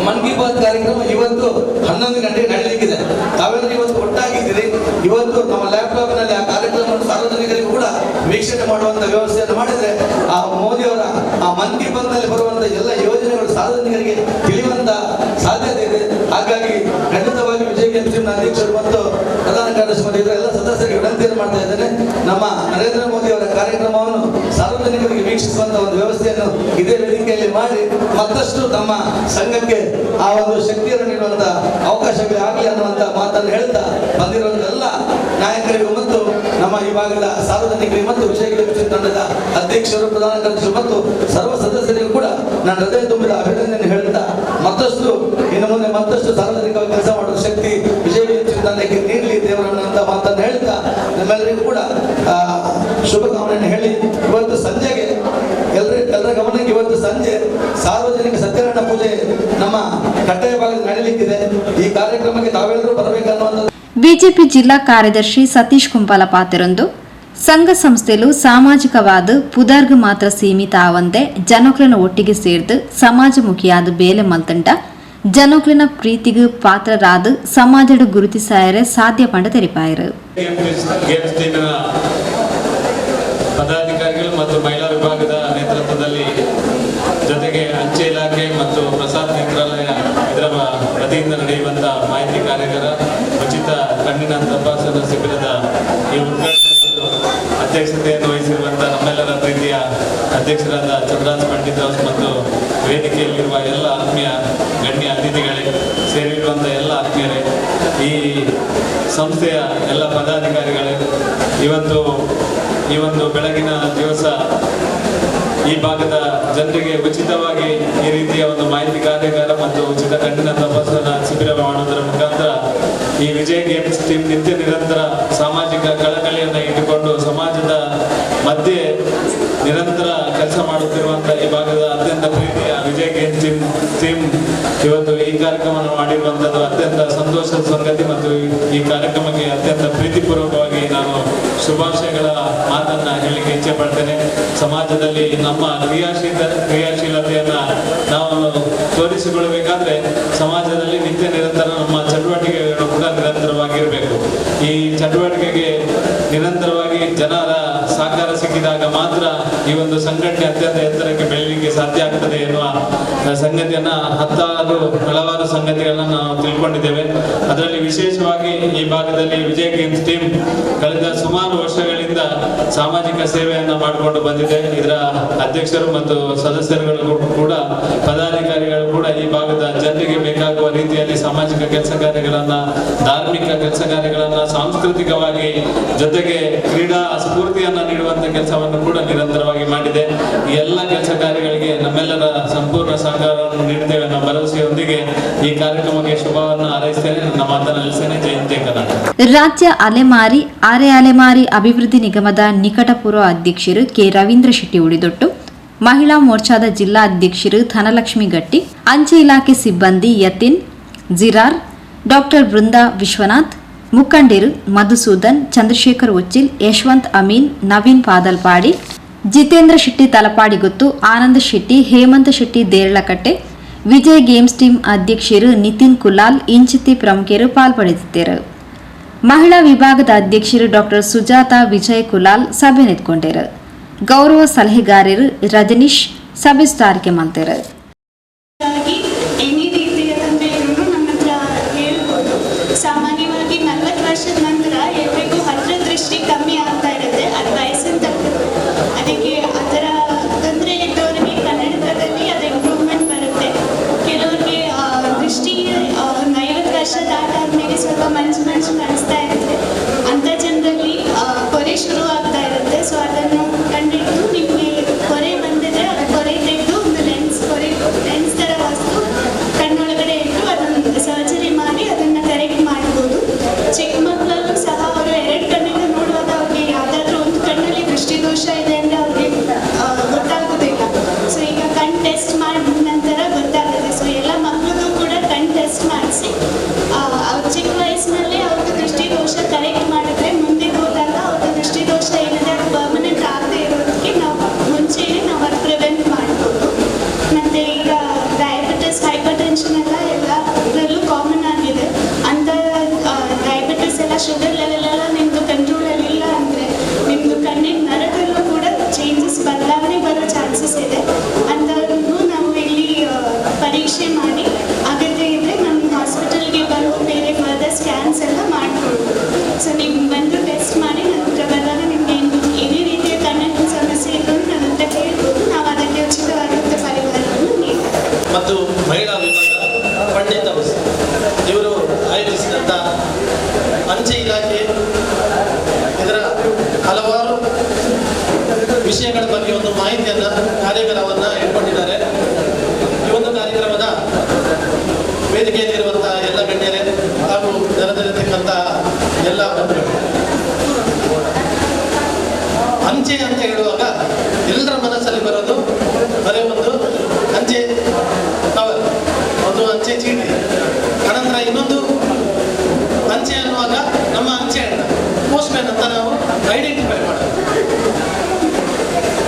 ಮನ್ ಕಿ ಬಾತ್ ಕಾರ್ಯಕ್ರಮ ಇವತ್ತು 11 ಗಂಟೆಗೆ ನಡೀಲಿಕ್ಕಿದೆ. ತಾವೆಲ್ಲರೂ ಇವತ್ತು ಒಟ್ಟಾಗಿದ್ದೀರಿ. ಇವತ್ತು ನಮ್ಮ ಲ್ಯಾಪ್ಟಾಪ್ ನಲ್ಲಿ ಆ ಕಾರ್ಯಕ್ರಮವನ್ನು ಸಾರ್ವಜನಿಕರಿಗೂ ಕೂಡ ವೀಕ್ಷಣೆ ಮಾಡುವಂತ ವ್ಯವಸ್ಥೆಯನ್ನು ಮಾಡಿದ್ರೆ ಆ ಮೋದಿ ಅವರ ಆ ಮನ್ ಕಿ ಬಾತ್ ನಲ್ಲಿ ಬರುವಂತಹ ಎಲ್ಲ ಯೋಜನೆಗಳು ಸಾರ್ವಜನಿಕರಿಗೆ ತಿಳಿಯುವಂತ ಸಾಧ್ಯತೆ ಇದೆ. ಹಾಗಾಗಿ ಖಂಡಿತವಾಗಿ ವಿಜಯ ಗೇಮ್ಸ್ ಅಧ್ಯಕ್ಷರು ಮತ್ತು ಪ್ರಧಾನ ಕಾರ್ಯದರ್ಶಿ ಮತ್ತು ಇದರ ಎಲ್ಲ ಸದಸ್ಯರಿಗೆ ವಿನಂತಿಯನ್ನು ಮಾಡ್ತಾ ಇದ್ದೇನೆ. ನಮ್ಮ ನರೇಂದ್ರ ಮೋದಿ ಅವರ ಕಾರ್ಯಕ್ರಮವನ್ನು ಸಾರ್ವಜನಿಕರಿಗೆ ವೀಕ್ಷಿಸುವಂತಹ ಒಂದು ವ್ಯವಸ್ಥೆಯನ್ನು ಇದೇ ವೇದಿಕೆಯಲ್ಲಿ ಮಾಡಿ ಮತ್ತಷ್ಟು ನಮ್ಮ ಸಂಘಕ್ಕೆ ಆ ಒಂದು ಶಕ್ತಿಯನ್ನು ನೀಡುವಂತ ಅವಕಾಶಗಳು ಆಗಲಿ ಅನ್ನುವಂತ ಮಾತನ್ನು ಹೇಳ್ತಾ ಬಂದಿರುವಂತ ಎಲ್ಲ ನಾಯಕರಿಗೂ ಮತ್ತು ನಮ್ಮ ಈ ಭಾಗದ ಸಾರ್ವಜನಿಕರಿಗೆ ಮತ್ತು ವಿಜಯ ಗೇಮ್ಸ್ ತಂಡದ ಅಧ್ಯಕ್ಷರು, ಪ್ರಧಾನ ಕಾರ್ಯದರ್ಶಿ ಮತ್ತು ಸರ್ವ ಸದಸ್ಯರಿಗೂ ಕೂಡ ನಾನು ಹೃದಯ ತುಂಬಿದ ಅಭಿನಂದನೆ ಹೇಳ್ತಾ ಮತ್ತಷ್ಟು ಇನ್ನು ಮುಂದೆ ಮತ್ತಷ್ಟು ಸಾರ್ವಜನಿಕವಾಗಿ ಕೆಲಸ ಮಾಡುವ ಶಕ್ತಿ ವಿಜಯ ಗೇಮ್ಸ್ ತಂಡಕ್ಕೆ ನೀಡಲಿ ದೇವರನ್ನ ಅಂತ ಮಾತನ್ನು ಹೇಳ್ತಾ ನಮ್ಮೆಲ್ಲರಿಗೂ ಕೂಡ ಶುಭಕಾಮನೆಯನ್ನು ಹೇಳಿ ಇವತ್ತು ಸಂಜೆಗೆ ಎಲ್ಲರ ಗಮನಕ್ಕೆ ಇವತ್ತು ಸಂಜೆ ಸಾರ್ವಜನಿಕ ಸತ್ಯನಾರಾಯಣ ಪೂಜೆ ನಮ್ಮ ಕಟ್ಟೆಯ ಭಾಗದಲ್ಲಿ ನಡೆಯಲಿಕ್ಕಿದೆ. ಈ ಕಾರ್ಯಕ್ರಮಕ್ಕೆ ತಾವೆಲ್ಲರೂ ಬರಬೇಕನ್ನುವಂಥದ್ದು ಬಿಜೆಪಿ ಜಿಲ್ಲಾ ಕಾರ್ಯದರ್ಶಿ ಸತೀಶ್ ಕುಂಪಲಪಾತಿರೊಂದು ಸಂಘ ಸಂಸ್ಥೆಲು ಸಾಮಾಜಿಕವಾದ ಪುದರ್ಗ್ ಮಾತ್ರ ಸೀಮಿತ ಆವಂತೆ ಜನೊಕ್ಲನ ಒಟ್ಟಿಗೆ ಸೇರ್ದು ಸಮಾಜಮುಖಿಯಾದ ಬೇಲೆ ಮಲ್ತಂಟ ಜನೊಕ್ಲಿನ ಪ್ರೀತಿಗೆ ಪಾತ್ರರಾದ ಸಮಾಜದ ಗುರುತಿಸಾಯರೆ ಸಾಧ್ಯ ಪಂಡ ತೆರಿಪಾಯರು. ಪದಾಧಿಕಾರಿಗಳು ಮತ್ತು ಮಹಿಳಾ ವಿಭಾಗದ ನೇತೃತ್ವದಲ್ಲಿ ಜೊತೆಗೆ ಅಂಚೆ ಇಲಾಖೆ ಮತ್ತು ಪ್ರಸಾದ್ ನೇತ್ರಾಲಯ ಇದರ ವತಿಯಿಂದ ನಡೆಯುವಂತಹ ಮಾಹಿತಿ ಕಾರ್ಯಾಗಾರ ಉಚಿತ ಕಣ್ಣಿನ ತಪಾಸಣಾ ಶಿಬಿರದ ಈ ಉದ್ಘಾಟನೆ ಅಧ್ಯಕ್ಷತೆಯನ್ನು ವಹಿಸಿರುವಂತಹ ನಮ್ಮೆಲ್ಲರ ಪ್ರೀತಿಯ ಅಧ್ಯಕ್ಷರಾದ ಚಂದ್ರಾಜ್ ಪಂಡಿತ್ ಅವರು ಮತ್ತು ವೇದಿಕೆಯಲ್ಲಿರುವ ಎಲ್ಲ ಆತ್ಮೀಯ ಗಣ್ಯ ಅತಿಥಿಗಳೇ, ಸೇರಿರುವಂತಹ ಎಲ್ಲ ಆತ್ಮೀಯರೇ, ಈ ಸಂಸ್ಥೆಯ ಎಲ್ಲ ಪದಾಧಿಕಾರಿಗಳೇ, ಈ ಒಂದು ಬೆಳಗಿನ ದಿವಸ ಈ ಭಾಗದ ಜನರಿಗೆ ಉಚಿತವಾಗಿ ಈ ರೀತಿಯ ಒಂದು ಮಾಹಿತಿ ಕಾರ್ಯಾಗಾರ ಮತ್ತು ಉಚಿತ ಕಣ್ಣಿನ ತಪಾಸಣಾ ಶಿಬಿರ ಮಾಡುವುದರ ಮುಖಾಂತರ ಈ ವಿಜಯ್ ಗೇಮ್ಸ್ ಟೀಮ್ ನಿತ್ಯ ನಿರಂತರ ಸಾಮಾಜಿಕ ಕಳಕಳಿಯನ್ನು ಇಟ್ಟುಕೊಂಡು ಸಮಾಜದ ಮಧ್ಯೆ ನಿರಂತರ ಕೆಲಸ ಮಾಡುತ್ತಿರುವಂತಹ ಈ ಭಾಗದ ಅತ್ಯಂತ ಪ್ರೀತಿಯ ವಿಜಯ್ ಗೇಮ್ಸ್ ಟೀಮ್ ಇವತ್ತು ಈ ಕಾರ್ಯಕ್ರಮವನ್ನು ಮಾಡಿರುವಂಥದ್ದು ಅತ್ಯಂತ ಸಂತೋಷದ ಸಂಗತಿ ಮತ್ತು ಈ ಕಾರ್ಯಕ್ರಮಕ್ಕೆ ಅತ್ಯಂತ ಪ್ರೀತಿಪೂರ್ವಕವಾಗಿ ನಾನು ಶುಭಾಶಯಗಳ ಮಾತನ್ನ ಹೇಳಲಿಕ್ಕೆ ಇಚ್ಛೆ ಪಡ್ತೇನೆ. ಸಮಾಜದಲ್ಲಿ ನಮ್ಮ ಕ್ರಿಯಾಶೀಲತೆಯನ್ನ ನಾವು ತೋರಿಸಿಕೊಳ್ಳಬೇಕಾದ್ರೆ ಸಮಾಜದಲ್ಲಿ ನಿತ್ಯ ನಿರಂತರ ನಮ್ಮ ಚಟುವಟಿಕೆಗಳು ಕೂಡ ನಿರಂತರವಾಗಿರಬೇಕು. ಈ ಚಟುವಟಿಕೆಗೆ ನಿರಂತರವಾಗಿ ಜನರ ಸಹಕಾರ ಸಿಕ್ಕಿದಾಗ ಮಾತ್ರ ಈ ಒಂದು ಸಂಘಟನೆ ಅತ್ಯಂತ ಎತ್ತರಕ್ಕೆ ಬೆಳೀಲಿಕ್ಕೆ ಸಾಧ್ಯ ಆಗ್ತದೆ ಎನ್ನುವ ಸಂಗತಿಯನ್ನ ಹಲವಾರು ಸಂಗತಿಗಳನ್ನ ನಾವು ತಿಳ್ಕೊಂಡಿದ್ದೇವೆ. ಅದರಲ್ಲಿ ವಿಶೇಷವಾಗಿ ಈ ಭಾಗದಲ್ಲಿ ವಿಜಯ್ ಗೇಮ್ಸ್ ಟೀಮ್ ಕಳೆದ ಸುಮಾರು ವರ್ಷಗಳಿಂದ ಸಾಮಾಜಿಕ ಸೇವೆಯನ್ನ ಮಾಡಿಕೊಂಡು ಬಂದಿದೆ. ಇದರ ಅಧ್ಯಕ್ಷರು ಮತ್ತು ಸದಸ್ಯರುಗಳು ಕೂಡ ಪದಾಧಿಕಾರಿಗಳು ಕೂಡ ಈ ಭಾಗದ ಜನರಿಗೆ ಬೇಕಾಗುವ ರೀತಿಯಲ್ಲಿ ಸಾಮಾಜಿಕ ಕೆಲಸ ಕಾರ್ಯಗಳನ್ನ, ಧಾರ್ಮಿಕ ಕೆಲಸ ಕಾರ್ಯಗಳನ್ನ, ಸಾಂಸ್ಕೃತಿಕವಾಗಿ ಜೊತೆಗೆ ಕ್ರೀಡಾ ಸ್ಫೂರ್ತಿಯನ್ನ ನೀಡುವಂತ ಕೆಲಸವನ್ನು ಕೂಡ ನಿರಂತರವಾಗಿ ಮಾಡಿದೆ. ಈ ಎಲ್ಲ ಕೆಲಸ ಕಾರ್ಯಗಳಿಗೆ ನಮ್ಮೆಲ್ಲರ ಸಂಪೂರ್ಣ ಸಹಕಾರವನ್ನು ನೀಡುತ್ತೇವೆ ಅನ್ನೋ ಭರವಸೆಯೊಂದಿಗೆ ಈ ಕಾರ್ಯಕ್ರಮಕ್ಕೆ ಶುಭವನ್ನು ಹಾರೈಸ್ತೇನೆ. ನನ್ನ ಮಾತನ್ನು ನಿಲ್ಲಿಸ್ತೇನೆ. ಜೈ ಕರ್ನಾಟಕ. ರಾಜ್ಯ ಅಲೆಮಾರಿ ಆರೆ ಅಲೆಮಾರಿ ಅಭಿವೃದ್ಧಿ ನಿಗಮದ ನಿಕಟಪೂರ್ವ ಅಧ್ಯಕ್ಷರು ಕೆ ರವೀಂದ್ರ ಶೆಟ್ಟಿ ಉಳಿದೊಟ್ಟು, ಮಹಿಳಾ ಮೋರ್ಚಾದ ಜಿಲ್ಲಾ ಅಧ್ಯಕ್ಷರು ಧನಲಕ್ಷ್ಮಿ ಗಟ್ಟಿ, ಅಂಚೆ ಇಲಾಖೆ ಸಿಬ್ಬಂದಿ ಯತಿನ್ ಜಿರಾರ್, ಡಾಕ್ಟರ್ ಬೃಂದಾ ವಿಶ್ವನಾಥ್, ಮುಖಂಡರು ಮಧುಸೂದನ್, ಚಂದ್ರಶೇಖರ್ ಉಚ್ಚಿಲ್, ಯಶವಂತ್ ಅಮೀನ್, ನವೀನ್ ಪಾದಲ್ಪಾಡಿ, ಜಿತೇಂದ್ರ ಶೆಟ್ಟಿ ತಲಪಾಡಿಗುತ್ತು, ಆನಂದ ಶೆಟ್ಟಿ, ಹೇಮಂತ ಶೆಟ್ಟಿ ದೇರಳಕಟ್ಟೆ, ವಿಜಯ್ ಗೇಮ್ಸ್ ಟೀಮ್ ಅಧ್ಯಕ್ಷರು ನಿತಿನ್ ಕುಲಾಲ್ ಇಂಚಿತಿ ಪ್ರಮುಖರು ಪಾಲ್ಪಡಿಸಿದ್ದರು. ಮಹಿಳಾ ವಿಭಾಗದ ಅಧ್ಯಕ್ಷರು ಡಾಕ್ಟರ್ ಸುಜಾತಾ ವಿಜಯ್ ಕುಲಾಲ್ ಸಭೆ ನೆತ್ಕೊಂಡರು. ಗೌರವ ಸಲಹೆಗಾರರು ರಜನೀಶ್ ಸಭೆ ಸ್ಟಾರ್ಗೆ ಮಾಡ್ತಾರೆ. ಸಾಮಾನ್ಯವಾಗಿ 40 ವರ್ಷದ ನಂತರ ಎಲ್ರಿಗೂ ಹತ್ರ ದೃಷ್ಟಿ ಕಮ್ಮಿ ಆಗ್ತಾ ಇರುತ್ತೆ. ಅದು ವಯಸ್ಸಿನ ತಕ್ಕಂತೆ. ಅದಕ್ಕೆ ಅದರ ತೊಂದರೆ ಇದ್ದವರಿಗೆ ಕನ್ನಡಕದಲ್ಲಿ ಅದು ಇಂಪ್ರೂವ್ಮೆಂಟ್ ಬರುತ್ತೆ. ಕೆಲವರಿಗೆ ದೃಷ್ಟಿ 50 ವರ್ಷ ದಾಟಾದ್ಮೇಲೆ ಸ್ವಲ್ಪ ಮಂಜು ಕಾಣಿಸ್ತಾ ಇರುತ್ತೆ. ಅಂಥ ಜನರಲ್ಲಿ ಕೊರೆ ಶುರು ಆಗ್ತಾ ಇರುತ್ತೆ. ಸೊ ಅದನ್ನು ಕಂಡಿಟ್ಟು ನಿಮಗೆ ಕೊರೆ ಬಂದಿದೆ, ಅದು ಕೊರೆ ತೆಗೆದು ಒಂದು ಲೆನ್ಸ್ ಥರ ವಸ್ತು ಕಣ್ಣೊಳಗಡೆ ಇಟ್ಟು ಅದನ್ನು ಸರ್ಜರಿ ಮಾಡಿ ಅದನ್ನು ಕರೆಕ್ಟ್ ಮಾಡ್ಬೋದು. ಚಿಕ್ಕ ಮಕ್ಕಳಲ್ಲೂ ಸಹ ಅವರು 2 ಕಣ್ಣಿಂದ ನೋಡುವಾಗ ಅವ್ರಿಗೆ ಯಾವುದಾದ್ರೂ ಒಂದು ಕಣ್ಣಲ್ಲಿ ದೃಷ್ಟಿದೋಷ ಇದೆ ಅಂದರೆ ಅವ್ರಿಗೆ ಗೊತ್ತಾಗೋದಿಲ್ಲ. ಸೊ ಈಗ ಕಣ್ಣು ಟೆಸ್ಟ್ ಮಾಡಿದ ನಂತರ ಗೊತ್ತಾಗುತ್ತೆ. ಸೊ ಎಲ್ಲ ಮಕ್ಕಳಿಗೂ ಕೂಡ ಕಣ್ಣು ಟೆಸ್ಟ್ ಮಾಡಿಸಿ ಅವ್ರ ಚಿಕ್ಕ ವಯಸ್ಸಿನಲ್ಲೇ ಅವ್ರಿಗೆ ದೃಷ್ಟಿದೋಷ ಕರೆಕ್ಟ್ ಮಾಡಿದ್ರೆ ಮುಂದೆ ಹೋದಾಗ ಅವ್ರ ದೃಷ್ಟಿದೋಷ ಏನಿದೆ ಅದು ಪರ್ಮನೆಂಟ್ ಆಗದೆ ಇರೋದಕ್ಕೆ ನಾವು ಮುಂಚೆನೇ ನಾವು ಅದು ಪ್ರಿವೆಂಟ್ ಮಾಡ್ಬೋದು. ಮತ್ತು ಈಗ ಡಯಾಬಿಟಿಸ್, ಹೈಪರ್ ಟೆನ್ಷನ್ ಎಲ್ಲದರಲ್ಲೂ ಕಾಮನ್ ಆಗಿದೆ. ಅಂಥ ಡಯಾಬಿಟಿಸ್ ಎಲ್ಲ, ಶುಗರ್ ಲೆವೆಲ್ ಎಲ್ಲ ನಿಮ್ಮದು ಕಂಟ್ರೋಲಲ್ಲಿ ಇಲ್ಲ ಅಂದರೆ ನಿಮ್ಮದು ಕಣ್ಣಿನ ನರದಲ್ಲೂ ಕೂಡ ಚೇಂಜಸ್, ಬದಲಾವಣೆ ಬರೋ ಚಾನ್ಸಸ್ ಇದೆ. ಅಂಥವ್ರಿಗೂ ನಾವು ಇಲ್ಲಿ ಪರೀಕ್ಷೆ ಮಾಡಿ ಅಗತ್ಯ ಇದ್ದರೆ ನಮ್ಮ ಹಾಸ್ಪಿಟಲ್ಗೆ ಬಂದು ಬೇರೆ ಫರ್ದರ್ ಸ್ಕ್ಯಾನ್ಸ್ ಎಲ್ಲ ಮಾಡಿಕೊಡ್ಬೋದು. ಸೊ ನೀವು ಬಂದು ಟೆಸ್ಟ್ ಮಾಡಿ ನಂತರ ಬಂದಾಗ ನಿಮಗೆ ಏನೇ ರೀತಿಯ ಕಣ್ಣಿನ ಸಮಸ್ಯೆ ಇದ್ರೂ ನನ್ನ ಹತ್ರ ಹೇಳ್ಬೋದು. ನಾವು ಅದಕ್ಕೆ ಉಚಿತವಾದಂಥ ಪರಿಹಾರವನ್ನು ನೀಡ್ತೇವೆ. ಮತ್ತು ಮಹಿಳಾ ವಿಭಾಗ ಪಂಡಿತ ಇವರು ಆಯೋಜಿಸಿದಂಥ ಅಂಚೆ ಇಲಾಖೆ ಇದರ ಹಲವಾರು ವಿಷಯಗಳ ಬಗ್ಗೆ ಒಂದು ಮಾಹಿತಿಯನ್ನು, ಕಾರ್ಯಕ್ರಮವನ್ನು ಇಟ್ಕೊಂಡಿದ್ದಾರೆ. ಈ ಒಂದು ಕಾರ್ಯಕ್ರಮದ ವೇದಿಕೆಯಲ್ಲಿರುವಂತಹ ಎಲ್ಲ ಗಣ್ಯರೇ ಹಾಗೂ ನೆರೆದಿರತಕ್ಕಂಥ ಎಲ್ಲ ಬಂಧುಗಳು, ಅಂಚೆ ಅಂತ ಹೇಳುವಾಗ ಎಲ್ಲರ ಮನಸ್ಸಲ್ಲಿ ಬರೋದು ಬರೀ ಒಂದು ಅಂಚೆ ಕವರ್, ಒಂದು ಅಂಚೆ ಚೀಟಿ, ಅನಂತರ ಇನ್ನೊಂದು ಅಂಚೆ ಅನ್ನುವಾಗ ನಮ್ಮ ಅಂಚೆ ಅಣ್ಣ ಪೋಸ್ಟ್ ಮ್ಯಾನ್ ಅಂತ ನಾವು ಐಡೆಂಟಿಫೈ ಮಾಡೋದು.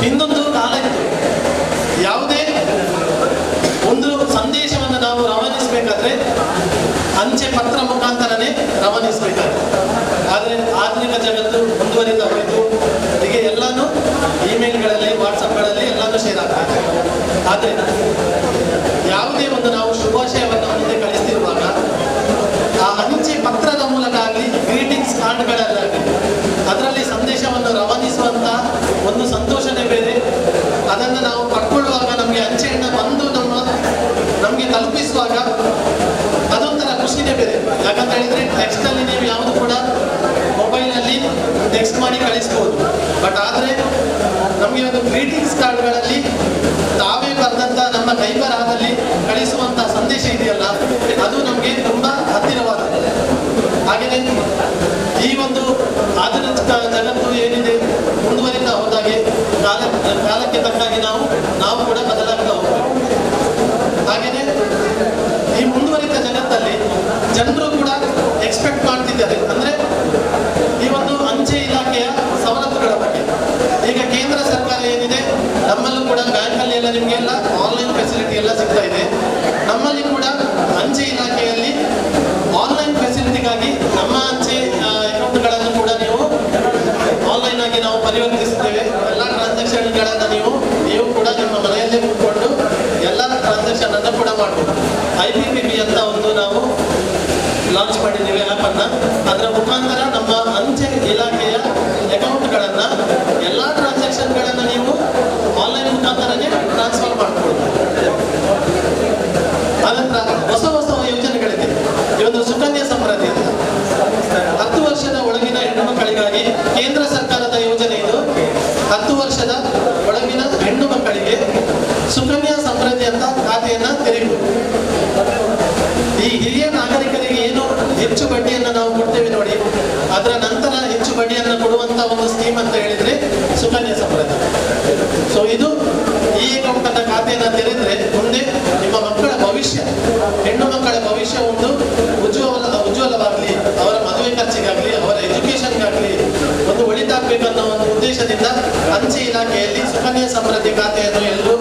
ಇನ್ನೊಂದು ಕಾಲ ಇತ್ತು, ಯಾವುದೇ ಒಂದು ಸಂದೇಶವನ್ನು ನಾವು ರವಾನಿಸಬೇಕಾದ್ರೆ ಅಂಚೆ ಪತ್ರ ಮುಖಾಂತರನೇ ರವಾನಿಸಬೇಕಾಗುತ್ತೆ. ಆದರೆ ಆಧುನಿಕ ಜಗತ್ತು ಮುಂದುವರಿದ ಹೋಯಿತು. ಹೀಗೆ ಎಲ್ಲಾನು ಇಮೇಲ್ಗಳಲ್ಲಿ, ವಾಟ್ಸಪ್ಗಳಲ್ಲಿ ಎಲ್ಲಾನು ಶೇರ್ ಆಗ್ತದೆ. ಆದರೆ ಯಾವುದೇ ಒಂದು ನಾವು ಶುಭಾಶಯವನ್ನು ಮುಂದೆ ಕಳಿಸ್ತಿರುವಾಗ ಆ ಅಂಚೆ ಪತ್ರದ ಮೂಲಕ ಆಗಲಿ, ಗ್ರೀಟಿಂಗ್ಸ್ ಕಾರ್ಡ್ಗಳಲ್ಲಾಗಲಿ ಅದರಲ್ಲಿ ಸಂದೇಶವನ್ನು ರವಾನಿಸುವಂಥ ಒಂದು ಸಂತೋಷನೇ ಬೇರೆ. ಅದನ್ನು ನಾವು ಪಡ್ಕೊಳ್ಳುವಾಗ ನಮಗೆ ಅಂಚೆಯಿಂದ ಬಂದು ನಮಗೆ ತಲುಪಿಸುವಾಗ ಅದೊಂಥರ ಖುಷಿನೇ ಬೇರೆ. ಯಾಕಂತ ಹೇಳಿದ್ರೆ ಟೆಕ್ಸ್ಟಲ್ಲಿ ನೀವು ಯಾವುದು ಕೂಡ ಮೊಬೈಲಲ್ಲಿ ಟೆಕ್ಸ್ಟ್ ಮಾಡಿ ಕಳಿಸ್ಬೋದು. ಬಟ್ ಆದರೆ ನಮಗೆ ಒಂದು ಗ್ರೀಟಿಂಗ್ಸ್ ಕಾರ್ಡ್ಗಳಲ್ಲಿ ತಾವೇ ಬರೆದಂಥ ನಮ್ಮ ಕೈಬರಹದಲ್ಲಿ ಕಳಿಸುವಂಥ ಸಂದೇಶ ಇದೆಯಲ್ಲ, ಅದು ನಮಗೆ ತುಂಬ ಹತ್ತಿರವಾಗಿದೆ. ಹಾಗೆಯೇ ಈ ಒಂದು ಆಧುನಿಕ ಜಗತ್ತು ಏನಿದೆ ಮುಂದುವರಿತಾ ಹೋದಾಗೆ ಕಾಲಕ್ಕೆ ತಕ್ಕಾಗಿ ನಾವು ಕೂಡ ಬದಲಾಗ್ತಾ ಹೋಗ್ಬೇಕು. ಹಾಗೆಯೇ ಈ ಮುಂದುವರಿದ ಜಗತ್ತಲ್ಲಿ ಜನರು ಕೂಡ ಎಕ್ಸ್ಪೆಕ್ಟ್ ಮಾಡ್ತಿದ್ದಾರೆ ಅಂದರೆ ಈ ಒಂದು ಅಂಚೆ ಇಲಾಖೆಯ ಸವಲತ್ತುಗಳ ಬಗ್ಗೆ. ಈಗ ಕೇಂದ್ರ ಸರ್ಕಾರ ಏನಿದೆ, ನಮ್ಮಲ್ಲೂ ಕೂಡ ಬ್ಯಾಂಕಲ್ಲಿ ಎಲ್ಲ ನಿಮಗೆಲ್ಲ ಆನ್ಲೈನ್ ಫೆಸಿಲಿಟಿ ಎಲ್ಲ ಸಿಗ್ತಾ ಇದೆ. ನಮ್ಮಲ್ಲಿ ಕೂಡ ಅಂಚೆ ಇಲಾಖೆಯಲ್ಲಿ ಆನ್ಲೈನ್ ಫೆಸಿಲಿಟಿಗಾಗಿ ನಮ್ಮ ಅಂಚೆ ಅಕೌಂಟ್ಗಳನ್ನು ಕೂಡ ನೀವು ಆನ್ಲೈನ್ ಆಗಿ ನಾವು ಪರಿವರ್ತಿಸಿದ್ದೇವೆ. ಎಲ್ಲ ಟ್ರಾನ್ಸಾಕ್ಷನ್ಗಳನ್ನು ನೀವು ಕೂಡ ನಿಮ್ಮ ಮನೆಯಲ್ಲೇ ಕೂತ್ಕೊಂಡು ಎಲ್ಲ ಟ್ರಾನ್ಸಾಕ್ಷನ್ ಅನ್ನು ಕೂಡ ಮಾಡ್ಬೋದು. IPPB ಅಂತ ಒಂದು ನಾವು ಲಾಂಚ್ ಮಾಡಿದ್ದೀವಿ ಆ್ಯಪನ್ನು. ಅದರ ಮುಖಾಂತರ ನಮ್ಮ ಅಂಚೆ ಇಲಾಖೆಯ ಅಕೌಂಟ್ಗಳನ್ನು ಎಲ್ಲ ಟ್ರಾನ್ಸಾಕ್ಷನ್ಗಳನ್ನು ನೀವು ಆನ್ಲೈನ್ ಮುಖಾಂತರನೇ ಟ್ರಾನ್ಸ್ಫರ್ ಮಾಡ್ಕೊಳ್ಬೋದು. ಆನಂತರ ಹೊಸ ಯೋಜನೆಗಳಿದೆ. ಈ ಒಂದು ಸುಕನ್ಯಾ ಸಮೃದ್ಧಿ ಅಂತ 10 ವರ್ಷದ ಒಳಗಿನ ಹೆಣ್ಣು ಮಕ್ಕಳಿಗಾಗಿ ಕೇಂದ್ರ ಸರ್ಕಾರದ ಯೋಜನೆ ಇದು. 10 ವರ್ಷದ ಒಳಗಿನ ಹೆಣ್ಣು ಮಕ್ಕಳಿಗೆ ಸುಕನ್ಯಾ ಸಮೃದ್ಧಿ ಅಂತ ಖಾತೆಯನ್ನು ತೆರೆಯುವುದು. ಈ ಹಿರಿಯ ನಾಗರಿಕರಿಗೆ ಏನು ಹೆಚ್ಚು ಬಡ್ಡಿಯನ್ನು ನಾವು ಕೊಡ್ತೇವೆ ನೋಡಿ, ಅದರ ನಂತರ ಹೆಚ್ಚು ಬಡ್ಡಿಯನ್ನು ಕೊಡುವಂತ ಒಂದು ಸ್ಕೀಮ್ ಅಂತ ಹೇಳಿದ್ರೆ ಸುಕನ್ಯಾ ಸಮೃದ್ಧಿ. ಸೊ ಇದು ಈ ಅಕೌಂಟ್ ಖಾತೆಯನ್ನು ತೆರೆದ್ರೆ ಮುಂದೆ ನಿಮ್ಮ ಮಕ್ಕಳ ಭವಿಷ್ಯ, ಹೆಣ್ಣು ಮಕ್ಕಳ ಭವಿಷ್ಯ ಒಂದು ಉಜ್ವಲವಾಗಲಿ, ಅವರ ಮದುವೆ ಖರ್ಚಿಗಾಗಲಿ, ಅವರ ಎಜುಕೇಶನ್ಗಾಗಲಿ ಒಂದು ಒಳಿತಾಗಬೇಕನ್ನೋ ಒಂದು ಉದ್ದೇಶದಿಂದ ಅಂಚೆ ಇಲಾಖೆಯಲ್ಲಿ ಸುಕನ್ಯಾ ಸಮೃದ್ಧಿ ಖಾತೆಯನ್ನು ಎಲ್ಲರೂ